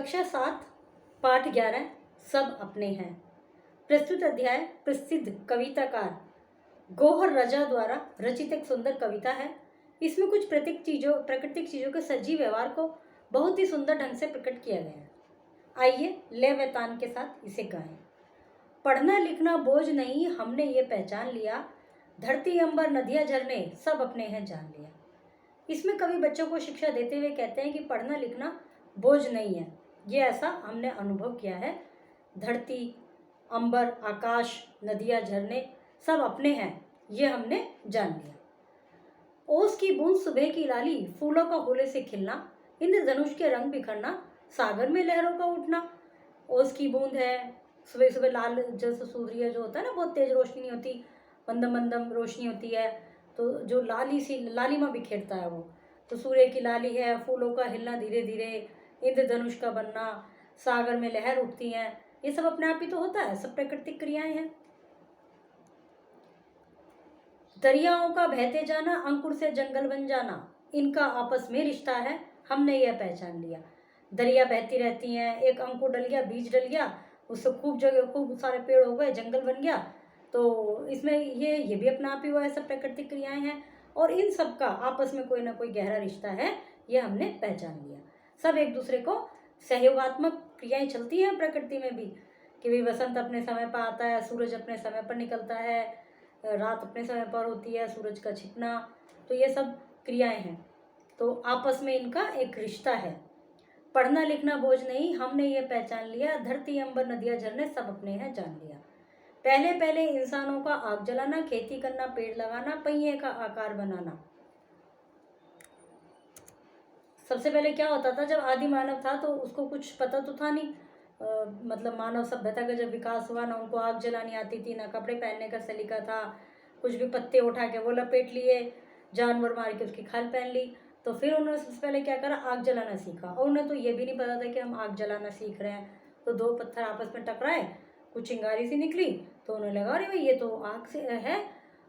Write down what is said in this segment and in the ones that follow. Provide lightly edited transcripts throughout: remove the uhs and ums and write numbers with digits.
कक्षा 7 पाठ 11 सब अपने हैं। प्रस्तुत अध्याय प्रसिद्ध कविताकार गौहर रजा द्वारा रचित एक सुंदर कविता है। इसमें कुछ प्राकृतिक चीजों के सजीव व्यवहार को बहुत ही सुंदर ढंग से प्रकट किया गया है। आइए लय व तान के साथ इसे गाएं। पढ़ना लिखना बोझ नहीं, हमने ये पहचान लिया, धरती अंबर नदियां झरने सब अपने हैं जान लिया। इसमें कवि बच्चों को शिक्षा देते हुए कहते हैं कि पढ़ना लिखना बोझ नहीं है, ये ऐसा हमने अनुभव किया है। धरती अंबर आकाश नदियां झरने सब अपने हैं, ये हमने जान लिया। ओस की बूंद सुबह की लाली, फूलों का होले से खिलना, इंद्रधनुष के रंग बिखरना, सागर में लहरों का उठना। ओस की बूंद है, सुबह सुबह लाल जैसे सूर्य जो होता है ना, बहुत तेज रोशनी होती, मंदम मंदम रोशनी होती है, तो जो लालिमा बिखेरता है वो, तो सूर्य की लाली है, फूलों का हिलना धीरे धीरे, इंद्रधनुष का बनना, सागर में लहर उठती हैं, ये सब अपने आप ही तो होता है, सब प्राकृतिक क्रियाएं हैं। दरियाओं का बहते जाना, अंकुर से जंगल बन जाना, इनका आपस में रिश्ता है, हमने यह पहचान लिया। दरिया बहती रहती हैं, एक अंकुर डल गया, बीज डल गया, उससे खूब सारे पेड़ हो गए, जंगल बन गया, तो इसमें ये भी अपना आप ही हुआ है, सब प्राकृतिक क्रियाएं हैं और इन सब का आपस में कोई ना कोई गहरा रिश्ता है, ये हमने पहचान लिया। सब एक दूसरे को सहयोगात्मक क्रियाएं चलती हैं प्रकृति में भी, कि भाई बसंत अपने समय पर आता है, सूरज अपने समय पर निकलता है, रात अपने समय पर होती है, सूरज का छिपना, तो ये सब क्रियाएं हैं, तो आपस में इनका एक रिश्ता है। पढ़ना लिखना बोझ नहीं, हमने ये पहचान लिया, धरती अंबर नदियां झरने सब अपने हैं जान लिया। पहले पहले इंसानों का आग जलाना, खेती करना पेड़ लगाना, पहिए का आकार बनाना। सबसे पहले क्या होता था, जब आदि मानव था तो उसको कुछ पता तो था नहीं, मतलब मानव सभ्यता का जब विकास हुआ ना, उनको आग जलानी आती थी, ना कपड़े पहनने का सलीका था, कुछ भी पत्ते उठा के वो लपेट लिए, जानवर मार के उसकी खाल पहन ली। तो फिर उन्होंने सबसे पहले क्या करा, आग जलाना सीखा, और उन्हें तो ये भी नहीं पता था कि हम आग जलाना सीख रहे हैं। तो दो पत्थर आपस में टकराए, कुछ चिंगारी सी निकली, तो उन्हें लगा अरे भाई ये तो आग से है,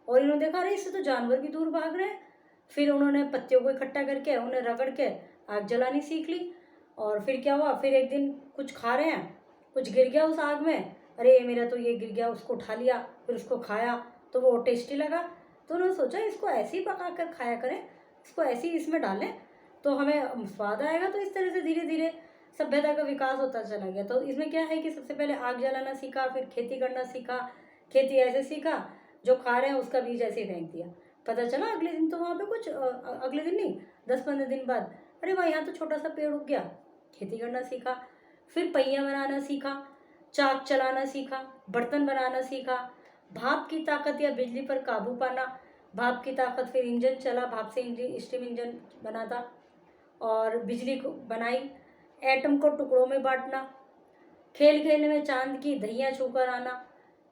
और इन्होंने देखा अरे इससे तो जानवर भी दूर भाग रहे हैं। फिर उन्होंने पत्तियों को इकट्ठा करके उन्हें रगड़ के आग जलानी सीख ली। और फिर क्या हुआ, फिर एक दिन कुछ खा रहे हैं, कुछ गिर गया उस आग में, अरे मेरा तो ये गिर गया, उसको उठा लिया, फिर उसको खाया तो वो टेस्टी लगा, तो उन्होंने सोचा इसको ऐसे ही पका कर खाया करें, इसको ऐसे ही इसमें डालें तो हमें स्वाद आएगा। तो इस तरह से धीरे धीरे सभ्यता का विकास होता चला गया। तो इसमें क्या है कि सबसे पहले आग जलाना सीखा, फिर खेती करना सीखा, खेती ऐसे सीखा, जो खा रहे हैं उसका बीज ऐसे ही फेंक दिया, पता चला अगले दिन तो वहाँ पे कुछ अगले दिन नहीं 10-15 दिन बाद, अरे वाह यहाँ तो छोटा सा पेड़ उग गया, खेती करना सीखा। फिर पहिया बनाना सीखा, चाक चलाना सीखा, बर्तन बनाना सीखा, भाप की ताकत या बिजली पर काबू पाना, भाप की ताकत, फिर इंजन चला, भाप से इंजन स्टीम इंजन बना था, और बिजली को बनाई, एटम को टुकड़ों में बांटना, खेल खेल में चांद की धैया छूकर आना,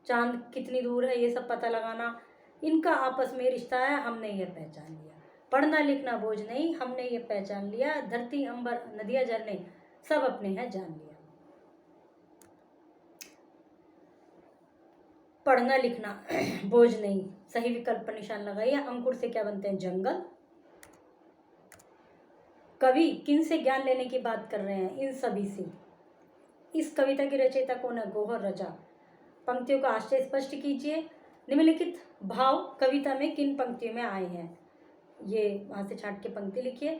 चांद कितनी दूर है ये सब पता लगाना, इनका आपस में रिश्ता है, हमने ये पहचान लिया। पढ़ना लिखना बोझ नहीं, हमने ये पहचान लिया, धरती अंबर नदियां झरने सब अपने हैं जान लिया। पढ़ना लिखना बोझ नहीं, सही विकल्प पर निशान लगाइए। अंकुर से क्या बनते हैं, जंगल। कवि किन से ज्ञान लेने की बात कर रहे हैं, इन सभी से। इस कविता की रचयिता कौन है, गौहर रजा। पंक्तियों का आशय स्पष्ट कीजिए। निम्नलिखित भाव कविता में किन पंक्तियों में आए हैं, ये वहां से छांट के पंक्ति लिखिए।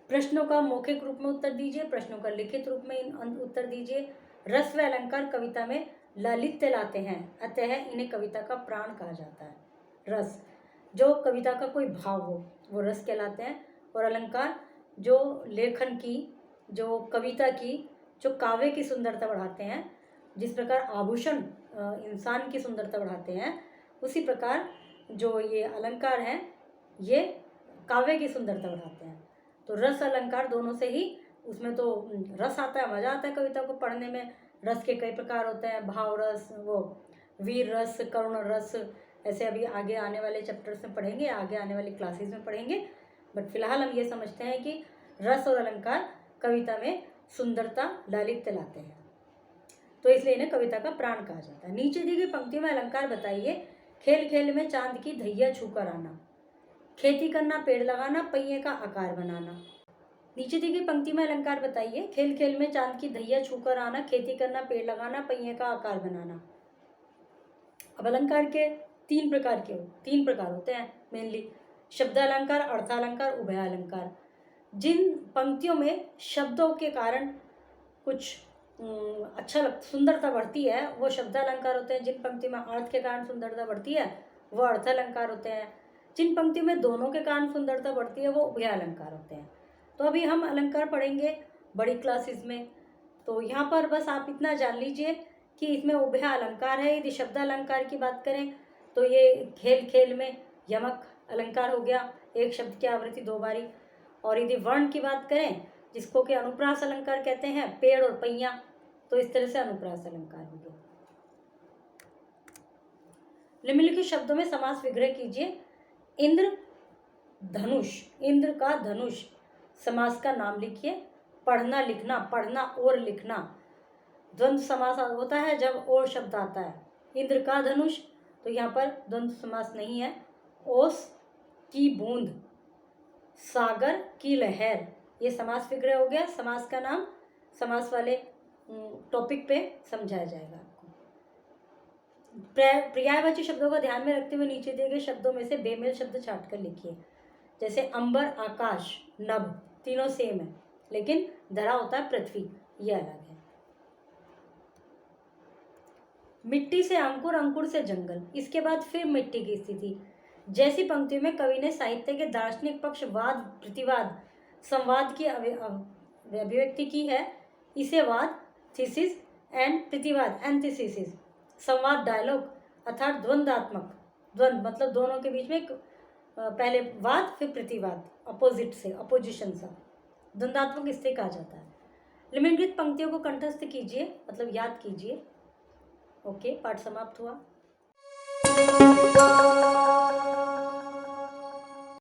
प्रश्नों का मौखिक रूप में उत्तर दीजिए, प्रश्नों का लिखित रूप में उत्तर दीजिए। रस व अलंकार कविता में लालित्य लाते हैं, अतः इन्हें कविता का प्राण कहा जाता है। रस, जो कविता का कोई भाव हो वो रस कहलाते हैं, और अलंकार जो लेखन की, जो कविता की, जो काव्य की सुंदरता बढ़ाते हैं। जिस प्रकार आभूषण इंसान की सुंदरता बढ़ाते हैं, उसी प्रकार जो ये अलंकार हैं ये काव्य की सुंदरता बढ़ाते हैं। तो रस अलंकार दोनों से ही, उसमें तो रस आता है, मजा आता है कविता को पढ़ने में। रस के कई प्रकार होते हैं, भाव रस, वो वीर रस, करुण रस, ऐसे अभी आगे आने वाले चैप्टर्स में पढ़ेंगे, आगे आने वाली क्लासेस में पढ़ेंगे। बट फिलहाल हम ये समझते हैं कि रस और अलंकार कविता में सुंदरता लालित्य लाते हैं, तो इसलिए इन्हें कविता का प्राण कहा जाता है। नीचे दी गई पंक्तियों में अलंकार बताइए। खेल खेल में चांद की धैया छूकर आना, खेती करना पेड़ लगाना, पहिए का आकार बनाना। नीचे दी गई पंक्ति में अलंकार बताइए। खेल खेल में चांद की धैया छूकर आना, खेती करना, पेड़ लगाना, पहिए का आकार बनाना। अब अलंकार के तीन प्रकार होते हैं मेनली, शब्दालंकार, अर्थालंकार, उभयालंकार। जिन पंक्तियों में शब्दों के कारण कुछ सुंदरता बढ़ती है वो शब्दालंकार होते हैं। जिन पंक्ति में अर्थ के कारण सुंदरता बढ़ती है वो अर्थालंकार होते हैं। जिन पंक्ति में दोनों के कारण सुंदरता बढ़ती है वो उभयालंकार होते हैं। तो अभी हम अलंकार पढ़ेंगे बड़ी क्लासेस में। तो यहाँ पर बस आप इतना जान लीजिए कि इसमें उभयालंकार है। यदि शब्दालंकार की बात करें तो ये खेल खेल में यमक अलंकार हो गया, एक शब्द की आवृत्ति 2 बारी। और यदि वर्ण की बात करें जिसको कि अनुप्रास अलंकार कहते हैं, पेड़ और पहिया, तो इस तरह से अनुप्रास अलंकार हो गया। निम्नलिखित शब्दों में समास विग्रह कीजिए। इंद्र धनुष, इंद्र का धनुष, समास का नाम लिखिए। पढ़ना लिखना, पढ़ना और लिखना, द्वंद्व समास होता है जब और शब्द आता है। इंद्र का धनुष, तो यहाँ पर द्वंद्व समास नहीं है। ओस की बूंद, सागर की लहर, ये समास विग्रह हो गया। समास का नाम समास वाले टॉपिक पे समझाया जाएगा आपको। पर्यायवाची शब्दों का ध्यान में रखते हुए नीचे दिए गए शब्दों में से बेमेल शब्द छांट कर लिखिए। जैसे अंबर, आकाश, नभ, तीनों सेम है, लेकिन धरा होता है पृथ्वी, ये अलग है। मिट्टी से अंकुर, अंकुर से जंगल, इसके बाद फिर मिट्टी की स्थिति। जैसी पंक्तियों में कवि ने साहित्य के दार्शनिक पक्ष, वाद, प्रतिवाद, संवाद की अभिव्यक्ति की है, इसे वाद, थीसिस एंड प्रतिवाद, एंटीथेसिस, संवाद, डायलॉग अर्थात द्वंद्वात्मक, द्वंद्व मतलब दोनों के बीच में पहले वाद फिर प्रतिवाद, अपोजिट से, अपोजिशन सा, द्वंद्वात्मक स्थिति कहा जाता है। निम्नलिखित पंक्तियों को कंठस्थ कीजिए, मतलब याद कीजिए। ओके, पाठ समाप्त हुआ।